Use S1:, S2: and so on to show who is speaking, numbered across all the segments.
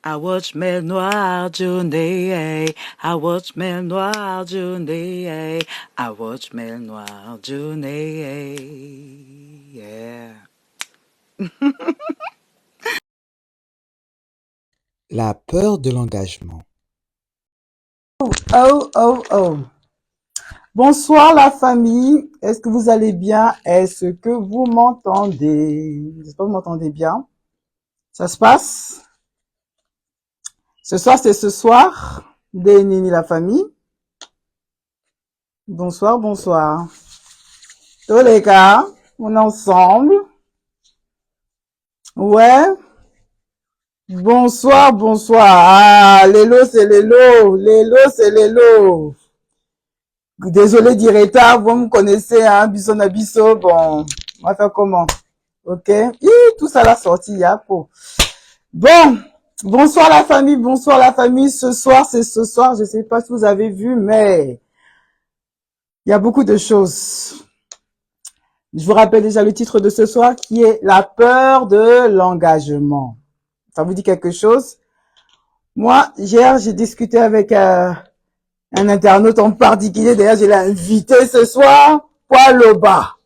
S1: I watch mer noir journée. I watch mer noir journée. I watch mer noir journée. Yeah.
S2: La peur de l'engagement.
S3: Oh, oh, oh. Bonsoir la famille. Est-ce que vous allez bien? Est-ce que vous m'entendez? J'espère que vous m'entendez bien. Ça se passe? Ce soir, c'est ce soir. Nini la famille. Bonsoir, bonsoir. Tous les gars, on est ensemble. Ouais. Bonsoir, bonsoir. Ah, Lélo, c'est Lélo. Lélo, c'est Lélo. Désolé du retard, vous me connaissez, hein, Bisson Abisso. Bon, on va faire comment? Ok. Tout ça l'a sorti, Yapo. Bon, bonsoir la famille, bonsoir la famille. Ce soir, c'est ce soir. Je sais pas si vous avez vu, mais il y a beaucoup de choses. Je vous rappelle déjà le titre de ce soir qui est La peur de l'engagement. Ça vous dit quelque chose? Moi, hier, j'ai discuté avec un internaute en particulier. D'ailleurs, je l'ai invité ce soir. Poil au bas.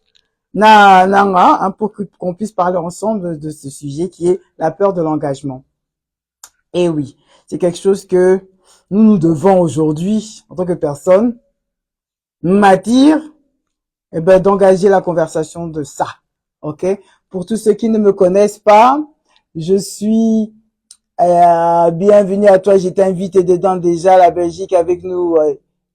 S3: Pour qu'on puisse parler ensemble de ce sujet qui est la peur de l'engagement. Et oui, c'est quelque chose que nous devons aujourd'hui, en tant que personne, m'attire, d'engager la conversation de ça. Ok? Pour tous ceux qui ne me connaissent pas, je suis bienvenue à toi. J'étais invité dedans déjà, la Belgique avec nous.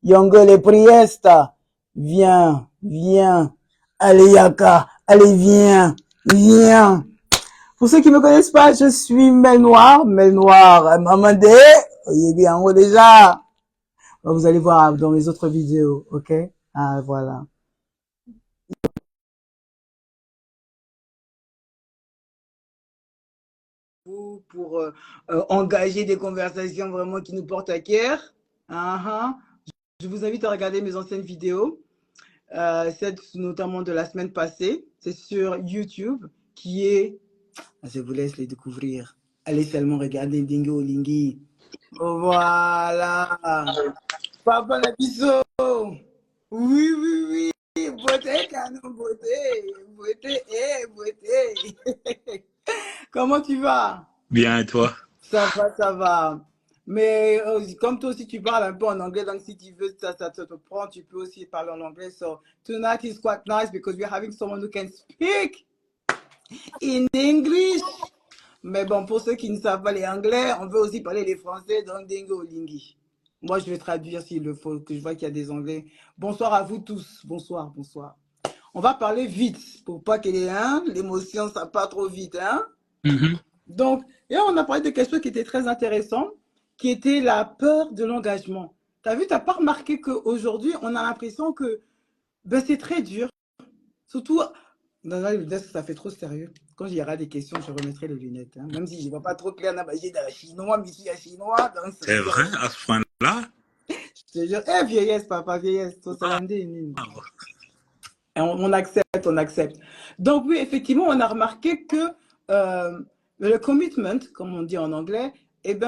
S3: Yongo et Priesta. Viens, viens. Allez, Yaka. Allez, viens, viens. Pour ceux qui ne me connaissent pas, je suis Mel Noir, Mamandé. Il bien en haut déjà. Vous allez voir dans mes autres vidéos, ok? Ah, voilà. Pour engager des conversations vraiment qui nous portent à cœur. Je vous invite à regarder mes anciennes vidéos, celle notamment de la semaine passée. C'est sur YouTube, qui est... Je vous laisse les découvrir. Allez seulement regarder Dingo Lingui. Voilà. Papa Nabiso. Oui, oui, oui. Beauté, canon, beauté. Beauté, beauté. Comment tu vas?
S4: Bien, et toi?
S3: Ça va, ça va. Mais comme toi aussi, tu parles un peu en anglais, donc si tu veux, ça te prend, tu peux aussi parler en anglais. So, tonight is quite nice because we're having someone who can speak in English. Mais bon, pour ceux qui ne savent pas les anglais, on veut aussi parler les français, donc dingo lingi. Moi, je vais traduire s'il le faut, que je vois qu'il y a des anglais. Bonsoir à vous tous. Bonsoir, bonsoir. On va parler vite, pour pas que l'émotion, ça pas trop vite, hein. Donc, et on a parlé de quelque chose qui était très intéressant, qui était la peur de l'engagement. T'as vu, t'as pas remarqué qu'aujourd'hui, on a l'impression que c'est très dur. Surtout, non, les lunettes, ça fait trop sérieux. Quand il y aura des questions, je remettrai les lunettes. Hein. Même si je ne vois pas trop clair, j'ai dans la chinois, mais ici, il y a chinois. Donc
S4: C'est vrai, à ce point-là?
S3: je te jure, vieillesse, papa, vieillesse.
S4: Ah,
S3: On accepte, on accepte. Donc oui, effectivement, on a remarqué que le commitment, comme on dit en anglais,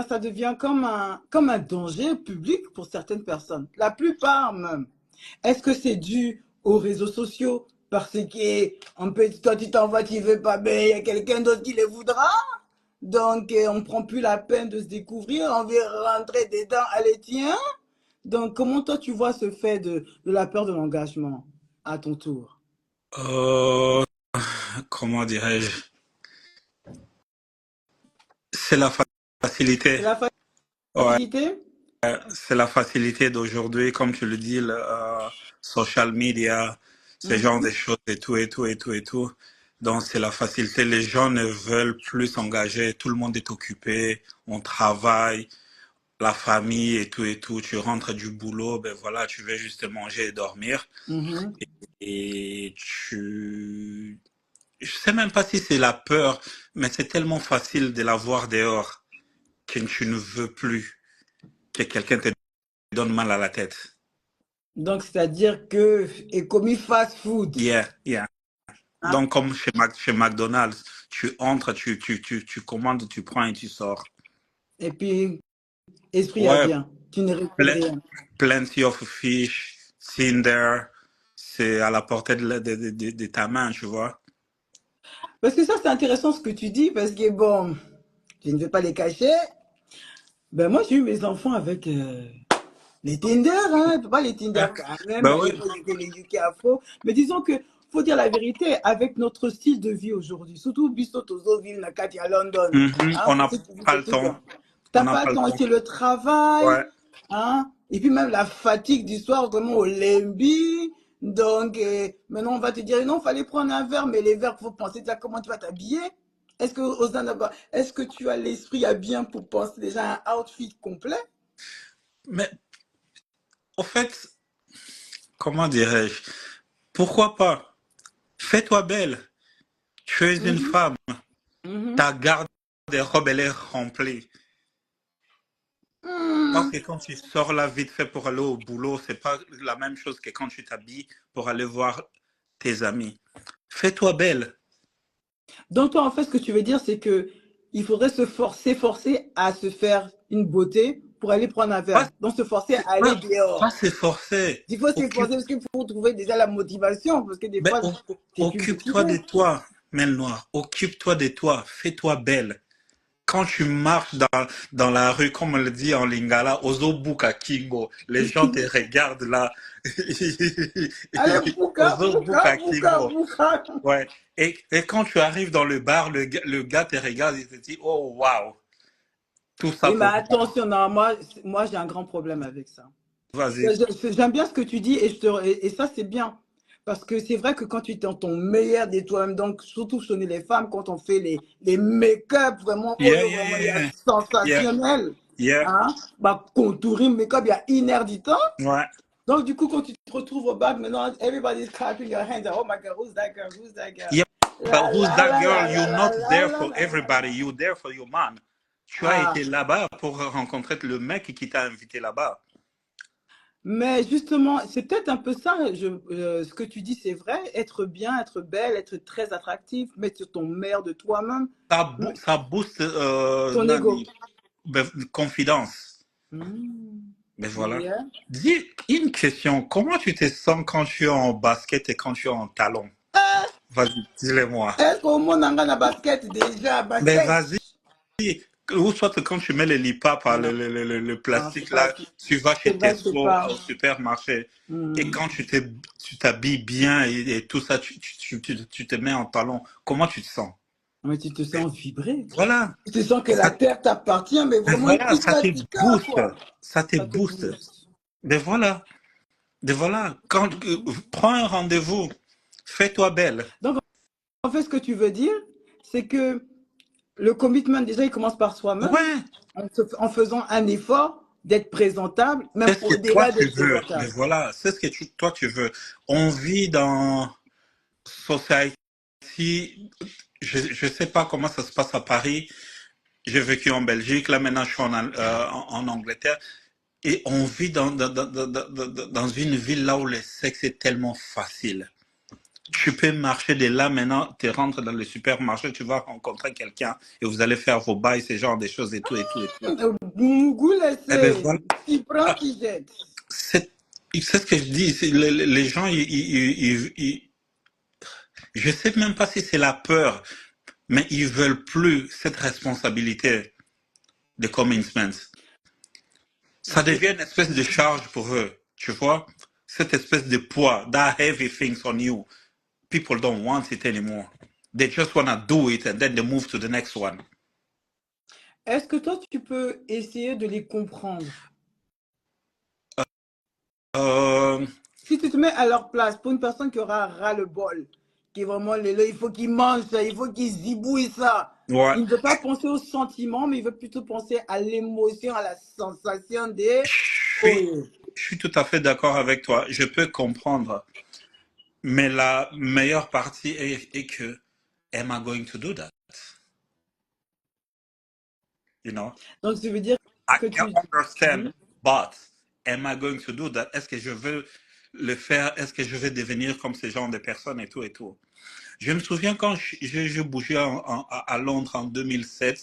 S3: ça devient comme un danger public pour certaines personnes. La plupart même. Est-ce que c'est dû aux réseaux sociaux? Parce que toi, tu t'en vas, tu veux pas, il y a quelqu'un d'autre qui les voudra. Donc, on prend plus la peine de se découvrir, on veut rentrer dedans, allez, tiens. Donc, comment toi, tu vois ce fait de la peur de l'engagement à ton tour?
S4: comment dirais-je? C'est la facilité.
S3: C'est la
S4: Ouais,
S3: facilité?
S4: c'est la facilité d'aujourd'hui, comme tu le dis, le social media, ce genre de choses et tout, et tout, et tout, et tout. Donc, c'est la facilité. Les gens ne veulent plus s'engager. Tout le monde est occupé. On travaille, la famille et tout, et tout. Tu rentres du boulot, ben voilà, tu veux juste manger et dormir. Et je sais même pas si c'est la peur, mais c'est tellement facile de la voir dehors que tu ne veux plus que quelqu'un te donne mal à la tête.
S3: Donc, c'est-à-dire que, et commis fast food.
S4: Yeah, yeah.
S3: Hein?
S4: Donc, comme chez McDonald's, tu entres, tu commandes, tu prends et tu sors.
S3: Et puis, esprit à
S4: Ouais,
S3: bien. Tu ne regrette
S4: ple-
S3: rien.
S4: plenty of fish, Tinder, c'est à la portée de ta main, tu vois.
S3: Parce que ça, c'est intéressant ce que tu dis, parce que bon, je ne vais pas les cacher. Ben moi, j'ai eu mes enfants avec les Tinder, hein, pas les Tinder
S4: Ouais.
S3: quand même.
S4: Ben
S3: À
S4: oui.
S3: l'époque, c'était les UK Afro. Mais disons que, faut dire la vérité, avec notre style de vie aujourd'hui, surtout Bisto Tozoville, Nakati à London,
S4: Mhm.
S3: hein,
S4: On
S3: pour
S4: n'a
S3: ceux qui vivent
S4: pas
S3: et
S4: le
S3: tout
S4: temps.
S3: ça.
S4: On
S3: T'as
S4: n'a
S3: pas
S4: pas
S3: le
S4: le
S3: temps,
S4: temps.
S3: c'est le travail,
S4: Ouais.
S3: hein, et puis même la fatigue du soir, vraiment au lembi. Donc, maintenant, on va te dire, non, fallait prendre un verre, mais les verres, faut penser déjà comment tu vas t'habiller. Est-ce que, Ozana, est-ce que tu as l'esprit à bien pour penser déjà à un outfit complet?
S4: Mais au fait, comment dirais-je? Pourquoi pas? Fais-toi belle. Tu es une
S3: Mhm,
S4: femme.
S3: mhm.
S4: Ta garde des robes, elle est remplie. Parce
S3: Hmm.
S4: que quand tu sors là vite fait pour aller au boulot, c'est pas la même chose que quand tu t'habilles pour aller voir tes amis. Fais-toi belle.
S3: Donc, toi, en fait, ce que tu veux dire, c'est que il faudrait forcer à se faire une beauté pour aller prendre un
S4: Pas,
S3: verre. Donc, se forcer à aller
S4: pas
S3: dehors.
S4: s'efforcer.
S3: Il faut s'efforcer
S4: Occupe,
S3: parce qu'il faut trouver déjà la motivation. Parce que des
S4: ben,
S3: fois, c'est plus
S4: occupe-toi
S3: motivé.
S4: de toi, Mel Noire. Occupe-toi de toi. Fais-toi belle. Quand tu marches dans la rue, comme on le dit en lingala, Ozobuka Kingo, les gens te regardent là.
S3: Allez, bouka, bouka,
S4: Ozobuka
S3: bouka,
S4: Kingo.
S3: bouka.
S4: Ouais. Et quand tu arrives dans le bar, le gars te regarde et te dit, oh, waouh, tout ça
S3: Oui, mais
S4: pour moi.
S3: attention, non, moi j'ai un grand problème avec ça.
S4: Vas-y.
S3: J'aime bien ce que tu dis et ça c'est bien. Parce que c'est vrai que quand tu es dans ton meilleur des toi-même, donc surtout chez les femmes, quand on fait les make-up, vraiment, oh
S4: Yeah,
S3: yo,
S4: yeah,
S3: vraiment, il y a
S4: yeah, yeah,
S3: sensationnel.
S4: yeah.
S3: Hein? Bah, contouring, make-up, il y a inédit.
S4: Ouais.
S3: Donc, du coup, quand tu te retrouves au bac, maintenant, everybody's clapping your hands. Oh my God, who's that girl? Who's that girl?
S4: Yeah. But
S3: La,
S4: who's
S3: la,
S4: that
S3: la,
S4: girl?
S3: la,
S4: You're
S3: la, la,
S4: not
S3: la,
S4: there
S3: la,
S4: for
S3: la, la,
S4: everybody.
S3: la.
S4: You're there for your man. Tu as
S3: Ah.
S4: été là-bas pour rencontrer le mec qui t'a invité là-bas.
S3: Mais justement, c'est peut-être un peu ça, ce que tu dis, c'est vrai, être bien, être belle, être très attractif, mettre sur ton meilleur de toi-même,
S4: Ça booste
S3: ton ego.
S4: confidence.
S3: Hmm.
S4: Mais voilà.
S3: Yeah.
S4: Dis une question. Comment tu te sens quand tu es en basket et quand tu es en talon? Vas-y, dis-le-moi.
S3: Est-ce qu'au monde on a basket déjà,
S4: Mais
S3: basket?
S4: vas-y. Ou soit quand tu mets les lipas par
S3: Non,
S4: le
S3: non,
S4: plastique là, tu vas
S3: c'est
S4: chez
S3: vrai que c'est
S4: Tesco
S3: pas.
S4: au supermarché et
S3: Hmm.
S4: quand tu t'habilles bien et tout ça, tu te mets en talon. Comment tu te sens?
S3: Mais tu te sens vibrer.
S4: Voilà.
S3: Tu te sens que la
S4: Ça,
S3: terre t'appartient, mais
S4: mais
S3: vraiment
S4: voilà, ça te
S3: tika,
S4: booste.
S3: quoi.
S4: Ça te
S3: Ça te
S4: booste.
S3: booste.
S4: Mais voilà. Mais voilà. Prends un rendez-vous. Fais-toi belle.
S3: Donc, en fait, ce que tu veux dire, c'est que le commitment, déjà, il commence par soi-même,
S4: Ouais.
S3: en faisant un effort d'être présentable,
S4: C'est
S3: même
S4: ce que toi
S3: au-delà
S4: tu
S3: d'être
S4: veux. Mais
S3: présentable.
S4: voilà, c'est ce que toi tu veux. On vit dans society. Je sais pas comment ça se passe à Paris. J'ai vécu en Belgique. Là maintenant, je suis en Angleterre. Et on vit dans une ville là où le sexe est tellement facile. Tu peux marcher de là maintenant, tu rentres dans le supermarché, tu vas rencontrer quelqu'un et vous allez faire vos bails, ce genre de choses et tout et tout et tout.
S3: Mougou
S4: Eh ben
S3: laissé,
S4: voilà.
S3: qui prend,
S4: Ah,
S3: qui jette.
S4: c'est c'est ce que je dis. Les gens, je sais même pas si c'est la peur, mais ils veulent plus cette responsabilité de commitment. Ça devient une espèce de charge pour eux, tu vois? Cette espèce de poids, that heavy things on you. People don't want it anymore. They just want to do it and then they move to the next one.
S3: Est-ce que toi, tu peux essayer de les comprendre?
S4: Euh,
S3: Si tu te mets à leur place, pour une personne qui aura ras-le-bol, qui est vraiment il faut qu'il mange ça, il faut qu'il zibouille ça.
S4: ouais,
S3: Il ne veut pas penser au sentiment, mais il veut plutôt penser à l'émotion, à la sensation de
S4: je
S3: oh,
S4: suis, je suis tout à fait d'accord avec toi. Je peux comprendre. Mais la meilleure partie est que, am I going to do that? You know?
S3: donc, ça veut dire
S4: I
S3: que
S4: can
S3: tu.
S4: understand,
S3: Mhm.
S4: but am I going to do that? Est-ce que je veux le faire? Est-ce que je vais devenir comme ce genre de personnes et tout et tout? Je me souviens quand je bougeais à Londres en 2007,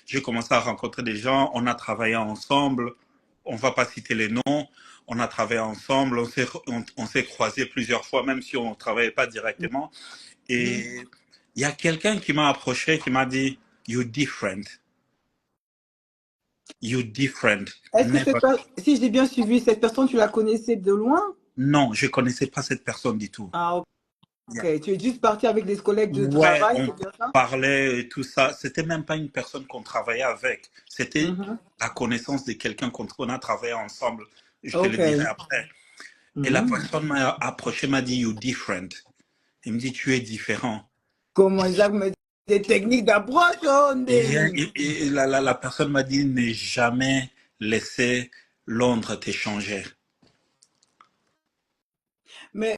S4: j'ai commencé à rencontrer des gens, on a travaillé ensemble, on va pas citer les noms, on a travaillé ensemble, on s'est croisés plusieurs fois, même si on ne travaillait pas directement. Et il y a quelqu'un qui m'a approché, qui m'a dit, "You're different. You're different.
S3: Est-ce que
S4: Never."
S3: si j'ai bien suivi, cette personne, tu la connaissais de loin?
S4: Non, je connaissais pas cette personne du tout.
S3: Ah,
S4: Yeah.
S3: ok. Tu es juste parti avec des collègues de
S4: Ouais,
S3: travail,
S4: on
S3: c'est bien ça?
S4: parlait et tout ça. C'était même pas une personne qu'on travaillait avec. C'était la connaissance de quelqu'un qu'on a travaillé ensemble. Je te le
S3: Ok.
S4: dirai après. Et la
S3: Mhm.
S4: personne m'a approché, m'a dit, "You're different." Il me dit, "Tu es différent."
S3: Comment Jacques me dit des techniques d'approche, oh, Ndéni.
S4: Et la personne m'a dit, "Ne jamais laisser Londres te changer."
S3: Mais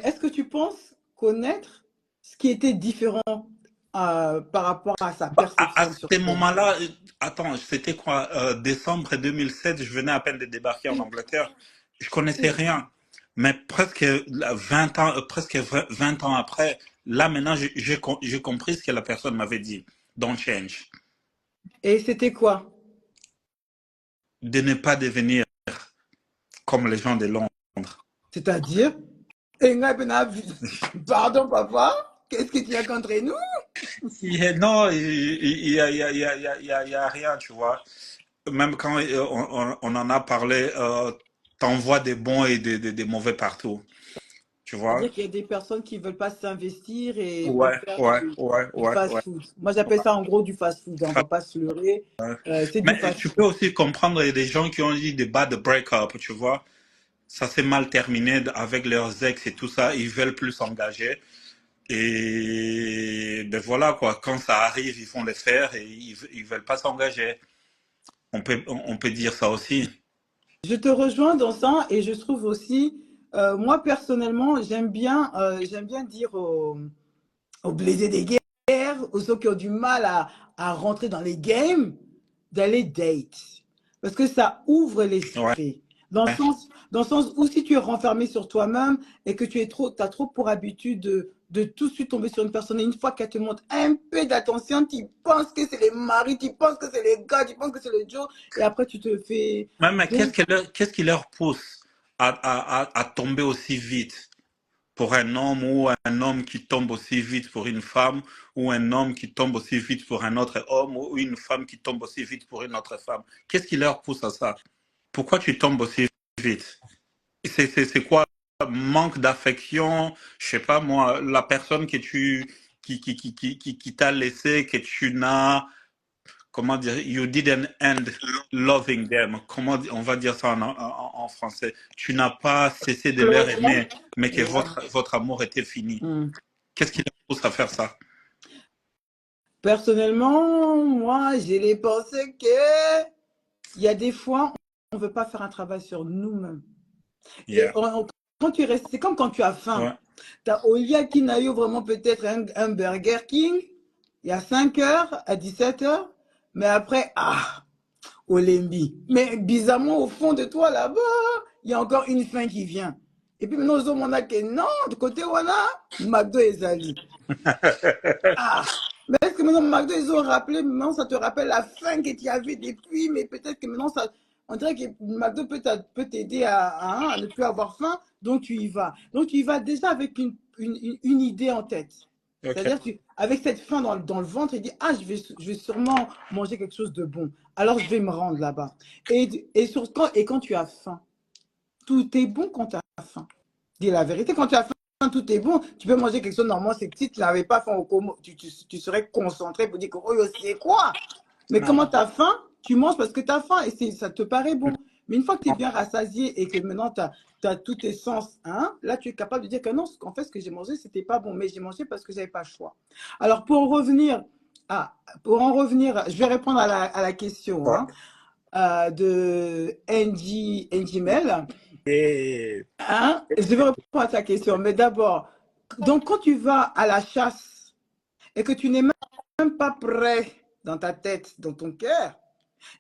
S3: est-ce que tu penses connaître ce qui était différent par rapport à sa
S4: Bah, à
S3: perception sur
S4: ce
S3: toi?
S4: moment-là, attends, c'était quoi? Décembre 2007, je venais à peine de débarquer en Angleterre. Je connaissais rien. Mais presque 20 ans, presque 20 ans après, là maintenant, j'ai compris ce que la personne m'avait dit. Don't change.
S3: Et c'était quoi?
S4: De ne pas devenir comme les gens de Londres.
S3: C'est-à-dire, pardon papa, qu'est-ce que tu as contre nous?
S4: Non, il y a rien, tu vois. Même quand on en a parlé, t'envoies des bons et des mauvais partout, tu vois.
S3: C'est-à-dire qu'il y a des personnes qui ne veulent pas s'investir et
S4: Ouais,
S3: préfèrent
S4: ouais,
S3: du,
S4: ouais,
S3: du
S4: ouais, ouais.
S3: fast-food. Moi, j'appelle ça en gros du fast-food, hein, on ne va pas se leurrer. C'est du
S4: Mais tu peux
S3: fast-food.
S4: aussi comprendre des gens qui ont eu des bad break-up, tu vois. Ça s'est mal terminé avec leurs ex et tout ça. Ils veulent plus s'engager. Et ben voilà quoi. Quand ça arrive, ils vont le faire et ils veulent pas s'engager. On peut dire ça aussi.
S3: Je te rejoins dans ça et je trouve aussi, moi personnellement, j'aime bien dire aux blessés des guerres, aux ceux qui ont du mal à rentrer dans les games, d'aller date. Parce que ça ouvre
S4: Ouais.
S3: l'esprit. Dans le sens où si tu es renfermé sur toi-même et que tu as trop pour habitude de tout de suite tomber sur une personne et une fois qu'elle te montre un peu d'attention, tu penses que c'est les maris, tu penses que c'est les gars, tu penses que c'est le Joe et après tu te fais...
S4: Mais
S3: Donc,
S4: qu'est-ce qui leur pousse à tomber aussi vite pour un homme, ou un homme qui tombe aussi vite pour une femme, ou un homme qui tombe aussi vite pour un autre homme, ou une femme qui tombe aussi vite pour une autre femme? Qu'est-ce qui leur pousse à ça? Pourquoi tu tombes aussi vite? C'est quoi? Manque d'affection? Je sais pas moi, la personne que qui t'a laissé, que tu n'as, comment dire, you didn't end loving them. On va dire ça en français. Tu n'as pas cessé de leur aimer, mais que
S3: ouais.
S4: votre amour était fini. Qu'est-ce qui leur pousse à faire ça?
S3: Personnellement, moi, j'ai les pensées que il y a des fois, on ne veut pas faire un travail sur nous-mêmes. Et
S4: Yeah.
S3: quand tu restes, c'est comme quand tu as faim.
S4: Ouais.
S3: Tu as Olia qui n'a eu vraiment peut-être un Burger King il y a 5 heures, à 17 heures, mais après, Olembi. Mais bizarrement, au fond de toi, là-bas, il y a encore une faim qui vient. Et puis maintenant, on a que non, de côté, on a McDo et Zali. Mais est-ce que maintenant, McDo, ils ont rappelé, maintenant, ça te rappelle la faim que tu avais depuis, mais peut-être que maintenant, on dirait que McDo peut t'aider à ne plus avoir faim, donc tu y vas. Donc tu y vas déjà avec une idée en tête.
S4: Ok.
S3: C'est-à-dire, avec cette faim dans le ventre, il dit, je vais sûrement manger quelque chose de bon. Alors, je vais me rendre là-bas. Et quand tu as faim, tout est bon quand tu as faim. Dis la vérité, quand tu as faim, tout est bon. Tu peux manger quelque chose, normalement, c'est que si tu n'avais pas faim au Como, tu serais concentré pour dire que, oh, c'est quoi? Mais
S4: Non.
S3: comment tu as faim, tu manges parce que tu as faim et ça te paraît bon. Mais une fois que tu es bien rassasié et que maintenant tu as tous tes sens, hein, là tu es capable de dire que non, en fait, ce que j'ai mangé, c'était pas bon, mais j'ai mangé parce que j'avais pas le choix. Alors pour en revenir, je vais répondre à la question
S4: Ouais.
S3: de Angie Mel.
S4: Et
S3: Hein? Je vais répondre à ta question, mais d'abord, donc quand tu vas à la chasse et que tu n'es même pas prêt dans ta tête, dans ton cœur,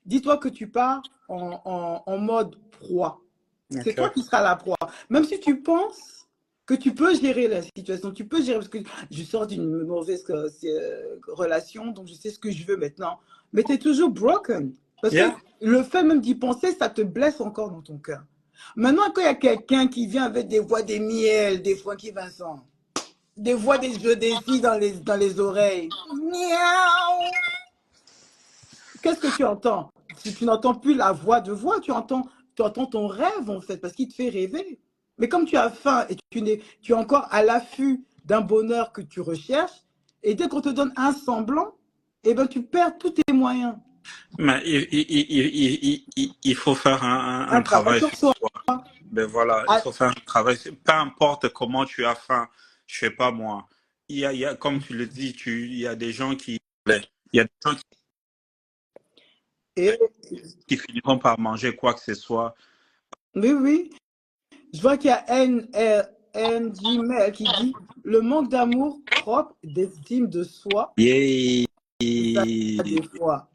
S3: dis-toi que tu pars en mode proie. C'est toi
S4: ok.
S3: qui seras la proie. Même si tu penses que tu peux gérer la situation, tu peux gérer, parce que je sors d'une mauvaise relation, donc je sais ce que je veux maintenant. Mais tu es toujours broken. Parce que
S4: Yeah.
S3: le fait même d'y penser, ça te blesse encore dans ton cœur. Maintenant, quand il y a quelqu'un qui vient avec des voix des miels, des Frankie Vincent, des voix des jeux des filles dans les oreilles, miaou, qu'est-ce que tu entends? Si tu n'entends plus la voix, tu entends ton rêve en fait, parce qu'il te fait rêver. Mais comme tu as faim et tu es encore à l'affût d'un bonheur que tu recherches, et dès qu'on te donne un semblant, eh ben, tu perds tous tes moyens.
S4: Mais il faut faire un
S3: Un travail
S4: travail
S3: sur
S4: sur
S3: soi.
S4: soi. Ben voilà, il
S3: Ah,
S4: faut faire un travail. Peu importe comment tu as faim, je sais pas moi. Comme tu le dis, il y a des gens il y a des gens
S3: et,
S4: qui finiront par manger quoi que ce soit.
S3: oui, oui. Je vois qu'il y a NG Mel qui dit le manque d'amour propre, d'estime de soi,
S4: Yeah.
S3: ça des fois.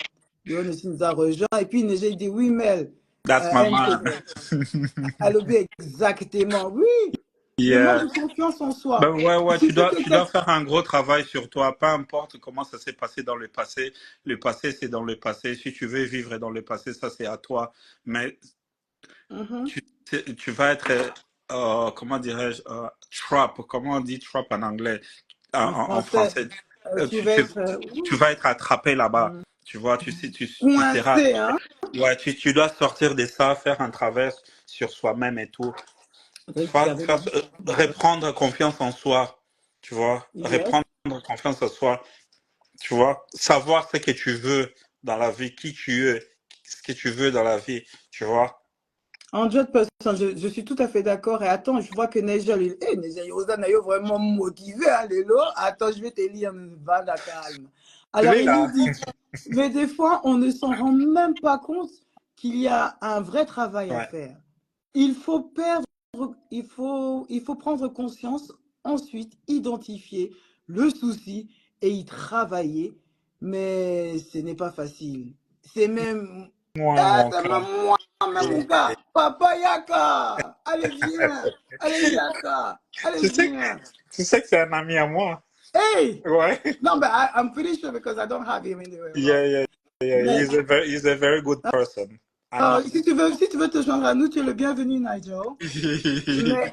S3: Léon aussi nous a rejoint. Et puis Neige dit oui, Mel.
S4: That's my man.
S3: NCD. Alobi, exactement. Oui, le manque
S4: Yeah.
S3: de confiance en
S4: Ben
S3: soi.
S4: ouais,
S3: Il
S4: ouais,
S3: suffit que
S4: tu dois faire un gros travail sur toi, peu importe comment ça s'est passé dans le passé. Le passé, c'est dans le passé. Si tu veux vivre dans le passé, ça c'est à toi. Mais
S3: Mhm.
S4: tu vas être, comment dirais-je, trap, comment on dit trap en anglais,
S3: En
S4: en
S3: français,
S4: français.
S3: tu vas être
S4: Tu vas être attrapé là-bas. Tu vois, tu seras,
S3: coincé, hein?
S4: ouais, tu dois sortir de ça, faire un travail sur soi-même et tout.
S3: Vous avez la
S4: Reprendre confiance en soi, tu vois,
S3: Yes.
S4: reprendre confiance en soi, tu vois, savoir ce que tu veux dans la vie, qui tu es, ce que tu veux dans la vie, tu vois.
S3: 100%, je suis tout à fait d'accord. Et attends, je vois que Nejel, Nejel, Yosan est vraiment motivé, hein, Lélo. Attends, je vais te lire, va, la calme.
S4: Tu
S3: Alors,
S4: es
S3: il nous
S4: là.
S3: dit, mais des fois, on ne s'en rend même pas compte qu'il y a un vrai travail à
S4: Ouais.
S3: faire. Il faut perdre, il faut prendre conscience, ensuite identifier le souci et y travailler. Mais ce n'est pas facile. C'est même,
S4: Moi,
S3: ah,
S4: mon
S3: c'est
S4: cas.
S3: même moi, même mon gars. Papa Yaka, allez viens, allez Yaka, allez
S4: Tu sais,
S3: viens.
S4: tu sais que c'est un ami à moi.
S3: Hey,
S4: Ouais.
S3: non, but I'm pretty sure because I don't have him in the room.
S4: Yeah, yeah, yeah.
S3: Mais
S4: He's a very good person. I know.
S3: si tu veux te joindre à nous, tu es le bienvenu, Nigel. Mais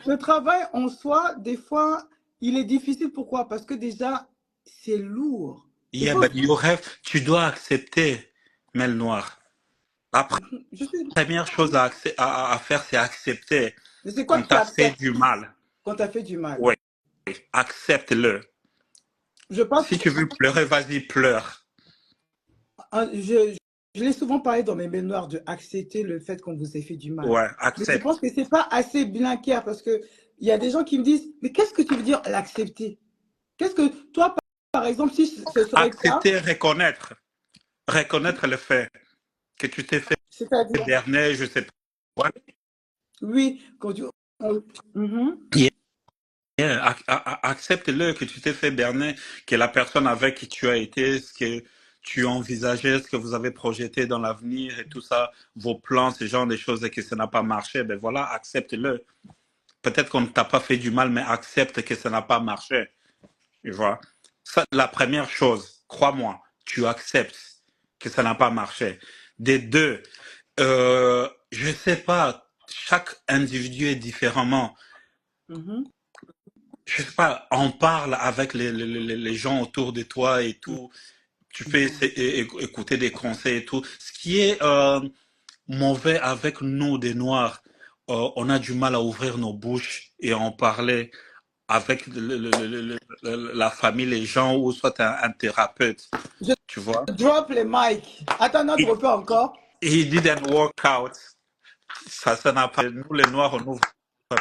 S3: le travail en soi, des fois, il est difficile. Pourquoi? Parce que déjà, c'est lourd. Il
S4: Yeah,
S3: faut.
S4: but tu dois accepter, Mel Noir. La
S3: Je suis.
S4: première chose à faire, c'est accepter
S3: Mais c'est quoi
S4: qu'on
S3: que tu
S4: t'a fait
S3: acceptes
S4: du mal.
S3: quand tu as fait du mal?
S4: Ouais, accepte-le.
S3: Je pense
S4: Si tu veux pleurer, vas-y, pleure.
S3: Ah, je l'ai souvent parlé dans mes mémoires de accepter le fait qu'on vous ait fait du mal.
S4: Ouais,
S3: Mais je pense
S4: accepte.
S3: que c'est pas assez bien clair parce que il y a des gens qui me disent, mais qu'est-ce que tu veux dire l'accepter? Qu'est-ce que toi, par exemple, si ce serait le cas,
S4: Accepter, reconnaître. Reconnaître le fait que tu t'es fait
S3: c'est-à-dire,
S4: berner, je sais pas. Ouais.
S3: oui, quand tu, Mhm.
S4: Yeah, accepte-le que tu t'es fait berner, que la personne avec qui tu as été, ce que tu envisageais, ce que vous avez projeté dans l'avenir et tout ça, vos plans, ce genre de choses et que ça n'a pas marché, ben voilà, accepte-le. Peut-être qu'on ne t'a pas fait du mal, mais accepte que ça n'a pas marché. Tu vois? Ça, la première chose, crois-moi, tu acceptes que ça n'a pas marché. Des deux, je sais pas, chaque individu est différemment.
S3: Mhm.
S4: Je sais pas, on parle avec les gens autour de toi et tout. Tu peux écouter des conseils et tout. Ce qui est mauvais avec nous, des Noirs, on a du mal à ouvrir nos bouches et à en parler avec la famille, les gens, ou soit un thérapeute,
S3: Je
S4: tu vois.
S3: drop les mics. Attends, non,
S4: It,
S3: dropper encore.
S4: it didn't work out. Ça n'a pas. Nous, les Noirs, on n'ouvre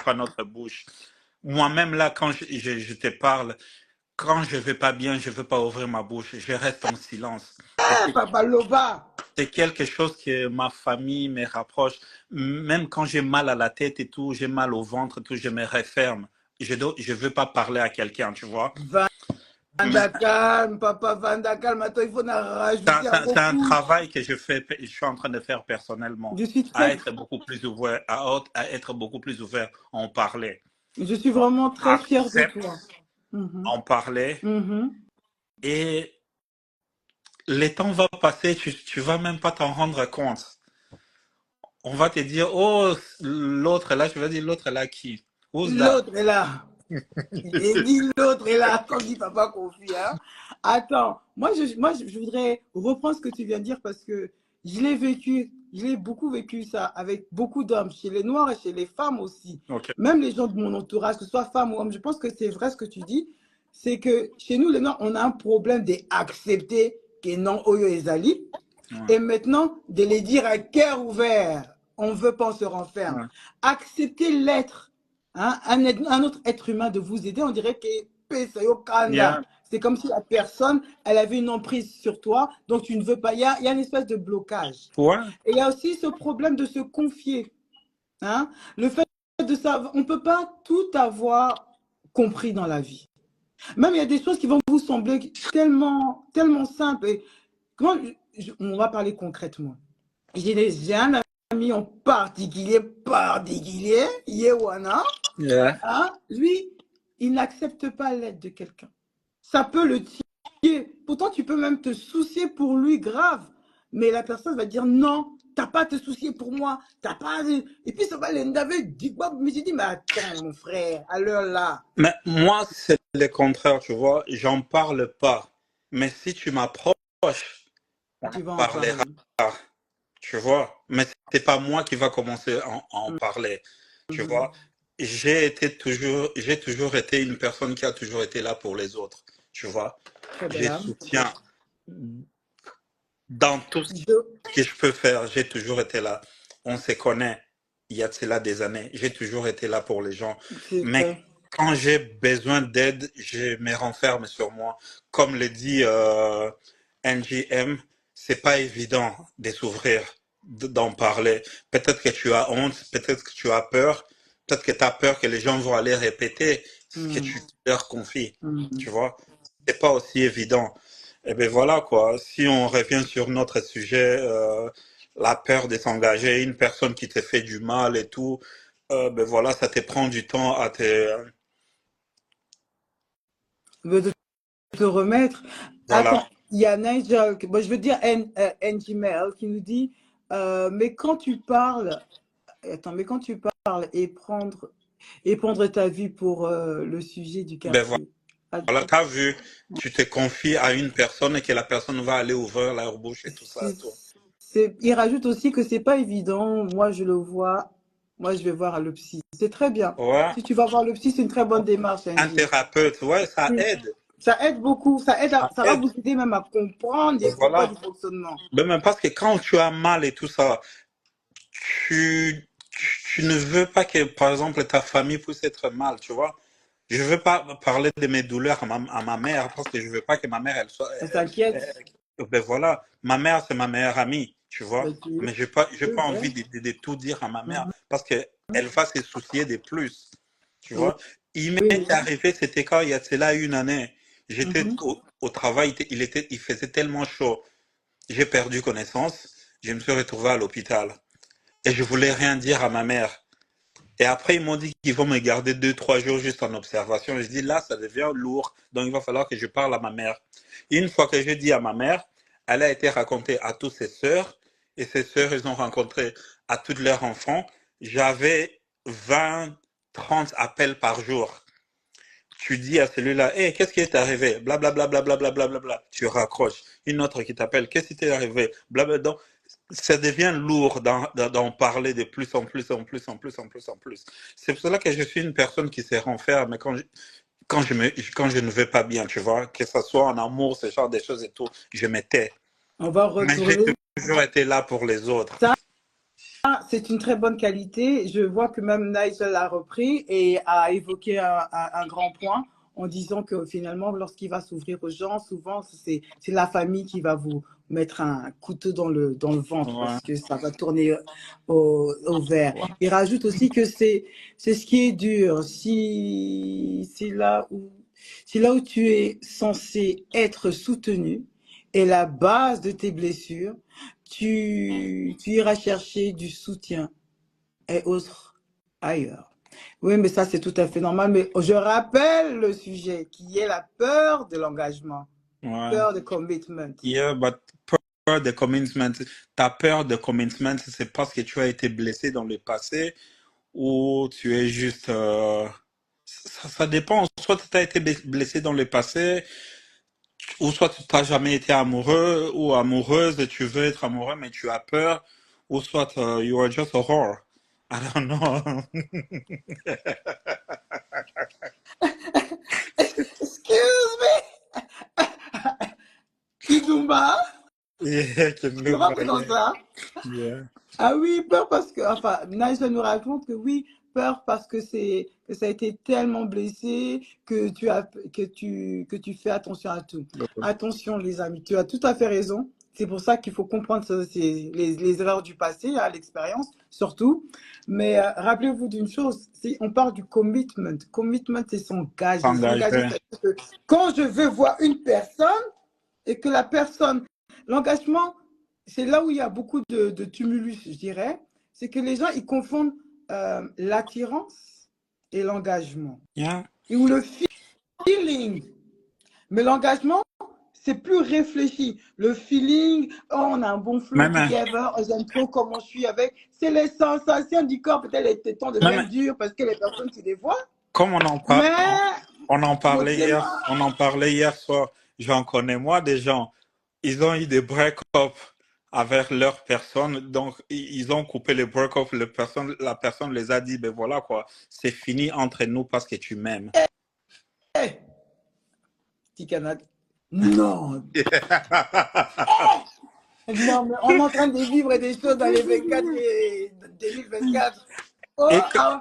S4: pas notre bouche. Moi-même, là, quand je te parle, quand je vais pas bien, je veux pas ouvrir ma bouche. Je reste en silence.
S3: Papa Loba.
S4: C'est quelque chose que ma famille me rapproche. Même quand j'ai mal à la tête et tout, j'ai mal au ventre, tout, je me referme. Je veux pas parler à quelqu'un, tu vois.
S3: Vanda calme, papa Vanda calme. Attends, il faut en rajouter un
S4: C'est
S3: gros
S4: un
S3: couche.
S4: travail que je suis en train de faire personnellement,
S3: Je suis
S4: à
S3: très,
S4: être beaucoup plus ouvert, à être beaucoup plus ouvert, à en parler.
S3: je suis vraiment très fière de
S4: Accepte,
S3: toi. Mhm.
S4: en parler
S3: Mhm.
S4: et les temps vont passer, tu vas même pas t'en rendre compte. On va te dire, oh, l'autre est là, je vais dire, l'autre est là qui? Who's that?
S3: L'autre est là. J'ai dit l'autre est là, comme dit Papa Kofi. Hein. Attends, moi, je voudrais reprendre ce que tu viens de dire parce que je l'ai vécu, je l'ai beaucoup vécu ça avec beaucoup d'hommes, chez les Noirs et chez les femmes aussi.
S4: Ok.
S3: Même les gens de mon entourage, que ce soit femmes ou hommes, je pense que c'est vrai ce que tu dis. C'est que chez nous, les Noirs, on a un problème d'accepter que non, Oyo Ezali.
S4: Ouais.
S3: Et maintenant, de les dire à cœur ouvert, on ne veut pas, on se renferme.
S4: Ouais.
S3: Accepter l'être, hein, un autre être humain de vous aider, on dirait que
S4: Yeah.
S3: c'est comme si la personne, elle avait une emprise sur toi, donc tu ne veux pas. Il y a une espèce de blocage.
S4: Ouais.
S3: Et il y a aussi ce problème de se confier. Hein. Le fait de savoir, on ne peut pas tout avoir compris dans la vie. Même il y a des choses qui vont vous sembler tellement, tellement simples. Et comment, on va parler concrètement. J'ai un ami en particulier, Yewana,
S4: Yeah.
S3: hein, lui, il n'accepte pas l'aide de quelqu'un. Ça peut le tuer. Pourtant, tu peux même te soucier pour lui grave. Mais la personne va dire non, t'as pas à te soucier pour moi. T'as pas de... Et puis ça va l'endaver. Mais j'ai dit, mais attends, mon frère, à l'heure là.
S4: Mais moi, c'est le contraire, tu vois. J'en parle pas. Mais si tu m'approches, on
S3: Tu vas
S4: en
S3: en
S4: parlera,
S3: parler.
S4: tu vois. Mais c'est pas moi qui va commencer à en parler, tu vois. J'ai toujours été une personne qui a toujours été là pour les autres, tu vois.
S3: Très belle
S4: J'ai
S3: âme.
S4: soutien dans tout ce que je peux faire. J'ai toujours été là. On se connaît. Il y a de cela des années. J'ai toujours été là pour les gens.
S3: C'est
S4: Mais
S3: vrai.
S4: quand j'ai besoin d'aide, je me renferme sur moi. Comme le dit NGM, c'est pas évident de s'ouvrir, d'en parler. Peut-être que tu as honte, peut-être que tu as peur, peut-être que tu as peur que les gens vont aller répéter ce que tu leur confies. Tu vois, c'est pas aussi évident. Et ben voilà quoi. Si on revient sur notre sujet, la peur de s'engager, une personne qui te fait du mal et tout, ben voilà, ça te prend du temps à te,
S3: De te remettre.
S4: voilà.
S3: Attends, il y a Nigel, je veux dire Ngmail qui nous dit, mais quand tu parles, attends, mais quand tu parles et prendre ta vie pour le sujet du
S4: Ben
S3: quartier.
S4: voilà, t'as vu, tu te confies à une personne et que la personne va aller ouvrir leur bouche et tout ça, tout.
S3: Il rajoute aussi que c'est pas évident. Moi, je le vois. Moi, je vais voir le psy. C'est très bien.
S4: Ouais.
S3: Si tu vas voir le psy, c'est une très bonne démarche,
S4: Un
S3: Angie.
S4: thérapeute, ouais, ça
S3: Oui.
S4: aide.
S3: Ça aide beaucoup.
S4: Ça
S3: Ça va
S4: aide.
S3: vous aider même à comprendre
S4: Ben
S3: les pourquoi
S4: voilà.
S3: du fonctionnement.
S4: Ben même parce que quand tu as mal et tout ça, tu ne veux pas que, par exemple, ta famille puisse être mal, tu vois. Je veux pas parler de mes douleurs à ma mère parce que je veux pas que ma mère, elle soit.
S3: Elle s'inquiète.
S4: Ben voilà, ma mère, c'est ma meilleure amie, tu vois.
S3: Ben, tu
S4: Mais j'ai
S3: veux,
S4: pas
S3: ouais.
S4: envie de tout dire à ma mère parce que elle va se soucier de plus, tu vois. Il m'est
S3: Oui.
S4: arrivé, c'était quand il y a cela une année. J'étais
S3: Mhm.
S4: au travail, il faisait tellement chaud. J'ai perdu connaissance. Je me suis retrouvé à l'hôpital et je voulais rien dire à ma mère. Et après, ils m'ont dit qu'ils vont me garder 2, 3 jours juste en observation. Et je dis là, ça devient lourd. Donc, il va falloir que je parle à ma mère. Et une fois que j'ai dit à ma mère, elle a été racontée à toutes ses sœurs. Et ses sœurs, ils ont rencontré à tous leurs enfants. J'avais 20, 30 appels par jour. Tu dis à celui-là, hey, qu'est-ce qui est arrivé? Blablabla, blablabla, blablabla. Tu raccroches. Une autre qui t'appelle, qu'est-ce qui t'est arrivé? Blablabla. Donc, ça devient lourd d'en parler de plus en plus, en plus, en plus, en plus, en plus. C'est pour cela que je suis une personne qui se renferme quand je ne vais pas bien, tu vois, que ce soit en amour, ce genre de choses et tout, je me tais.
S3: On va
S4: Mais j'ai
S3: retourner.
S4: toujours été là pour les autres.
S3: Ça, c'est une très bonne qualité. Je vois que même Nigel a repris et a évoqué un grand point en disant que finalement, lorsqu'il va s'ouvrir aux gens, souvent, c'est la famille qui va vous mettre un couteau dans le ventre
S4: Ouais.
S3: parce que ça va tourner au vert. Il rajoute aussi que c'est ce qui est dur. C'est là où tu es censé être soutenu et la base de tes blessures, tu iras chercher du soutien et autres ailleurs. Oui, mais ça, c'est tout à fait normal. Mais je rappelle le sujet qui est la peur de l'engagement.
S4: Ouais.
S3: Peur de commitment.
S4: Yeah, but peur de commitment. Ta peur de commitment, c'est parce que tu as été blessé dans le passé ou tu es juste... ça dépend. Soit tu as été blessé dans le passé, ou soit tu n'as jamais été amoureux ou amoureuse et tu veux être amoureux mais tu as peur, ou soit you are just a whore. I don't know.
S3: Excuse me! Kidumba,
S4: Yeah,
S3: tu rappelles ça?
S4: yeah.
S3: Ah oui, peur parce que, enfin, Nigel nous raconte que oui, peur parce que que ça a été tellement blessé que que tu fais attention à tout. Attention, les amis, tu as tout à fait raison. C'est pour ça qu'il faut comprendre les erreurs du passé, hein, l'expérience surtout. Mais rappelez-vous d'une chose, on parle du commitment. Commitment, c'est s'engager. S'engager,
S4: S'engager.
S3: c'est-à-dire que quand je veux voir une personne et que la personne, l'engagement, c'est là où il y a beaucoup de tumulus, je dirais. C'est que les gens, ils confondent l'attirance et l'engagement.
S4: Yeah.
S3: Ou le feeling. Mais l'engagement, c'est plus réfléchi. Le feeling, oh, on a un bon flow
S4: Même,
S3: together, oh, j'aime trop comment je suis avec. C'est les sensations du corps. Peut-être les tétons deviennent durs parce que les personnes, tu les vois.
S4: comme
S3: Mais
S4: on en
S3: émotionnellement,
S4: parlait hier soir, j'en connais moi des gens, ils ont eu des break-up avec leur personne, donc ils ont coupé les break-up, la personne les a dit, ben voilà quoi, c'est fini entre nous parce que tu m'aimes.
S3: hey, petit Canada. Non. Non, mais on est en train de vivre des choses dans les 24 et 2024. Oh,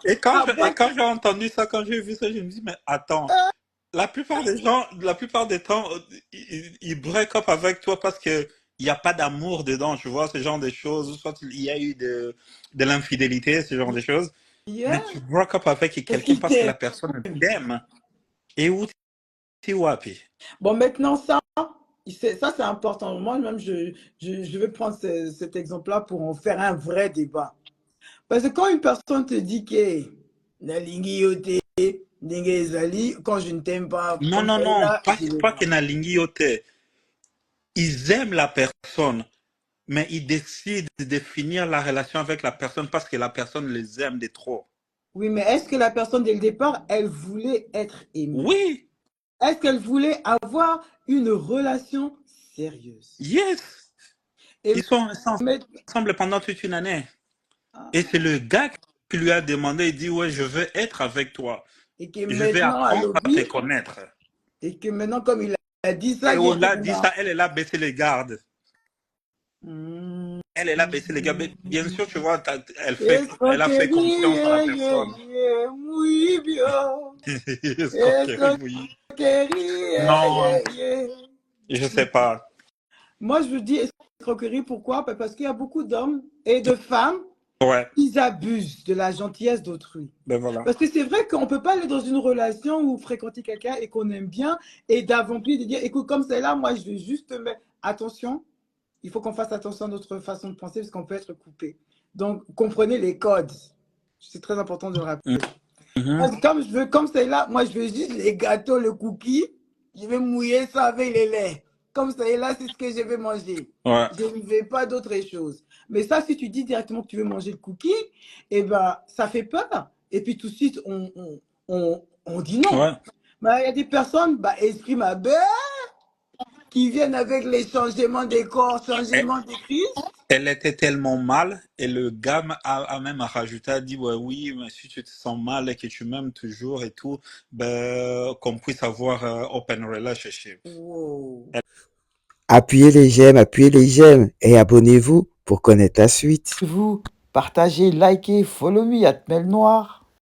S4: Et quand j'ai entendu ça, quand j'ai vu ça, je me dis, mais attends, la plupart des gens, la plupart des temps, ils break up avec toi parce que il n'y a pas d'amour dedans, tu vois, ce genre de choses, soit il y a eu de l'infidélité, ce genre de choses.
S3: yeah.
S4: Mais tu break up avec quelqu'un
S3: Qui
S4: parce que la
S3: t'aime.
S4: personne t'aime. Et où tu wapi?
S3: Bon, maintenant, ça c'est important. Moi-même, je vais prendre cet exemple-là pour en faire un vrai débat. Parce que quand une personne te dit que la lingi yote, quand je ne t'aime pas,
S4: Non,
S3: comme
S4: non,
S3: ça,
S4: non,
S3: là,
S4: pas que na lingi yote. Ils aiment la personne, mais ils décident de finir la relation avec la personne parce que la personne les aime de trop.
S3: oui, mais est-ce que la personne, dès le départ, elle voulait être aimée?
S4: Oui,
S3: Est-ce qu'elle voulait avoir une relation sérieuse?
S4: yes.
S3: Et
S4: Ils sont
S3: mais-
S4: ensemble pendant toute une année. Et c'est le gars qui lui a demandé, il dit, ouais, je veux être avec toi.
S3: et que
S4: Je vais
S3: maintenant, à
S4: apprendre à te
S3: lobby,
S4: connaître.
S3: et que maintenant, comme il a dit ça,
S4: Et
S3: il
S4: on
S3: faut
S4: l'a
S3: qu'on
S4: dit
S3: a...
S4: ça, elle a baissé les gardes. Elle a baissé les gardes. Bien sûr, tu vois, elle a fait
S3: Escroquerie,
S4: confiance à la
S3: yeah, yeah,
S4: personne.
S3: yeah, muy bien.
S4: Escroquerie, oui.
S3: Escroquerie, yeah,
S4: Non,
S3: yeah, yeah.
S4: je sais pas.
S3: Moi, je vous dis escroquerie, pourquoi? Parce qu'il y a beaucoup d'hommes et de femmes
S4: Ouais,
S3: qui abusent de la gentillesse d'autrui.
S4: ben voilà.
S3: Parce que c'est vrai qu'on ne peut pas aller dans une relation ou fréquenter quelqu'un et qu'on aime bien et d'avant-pied de dire, écoute, comme c'est là, moi, je vais juste te mettre... Attention, il faut qu'on fasse attention à notre façon de penser parce qu'on peut être coupé. Donc, comprenez les codes. C'est très important de le rappeler.
S4: Mhm.
S3: Comme c'est là, moi, je veux juste les gâteaux, le cookie. Je vais mouiller ça avec les laits. Comme ça est là, c'est ce que je vais manger.
S4: Ouais.
S3: Je ne veux pas d'autre chose. Mais ça, si tu dis directement que tu veux manger le cookie, eh ben, ça fait peur. Et puis tout de suite, on dit non.
S4: Ouais.
S3: Mais il y a des personnes, bah, esprit ma belle, qui viennent avec les changements des corps, changements des crises.
S4: Elle était tellement mal et le gars a même rajouté, a dit ouais, oui, mais si tu te sens mal et que tu m'aimes toujours et tout, ben, qu'on puisse avoir open relationship.
S3: Wow.
S2: Appuyez les j'aime et abonnez-vous pour connaître la suite.
S3: Vous partagez, likez, follow me, Atmel Noir.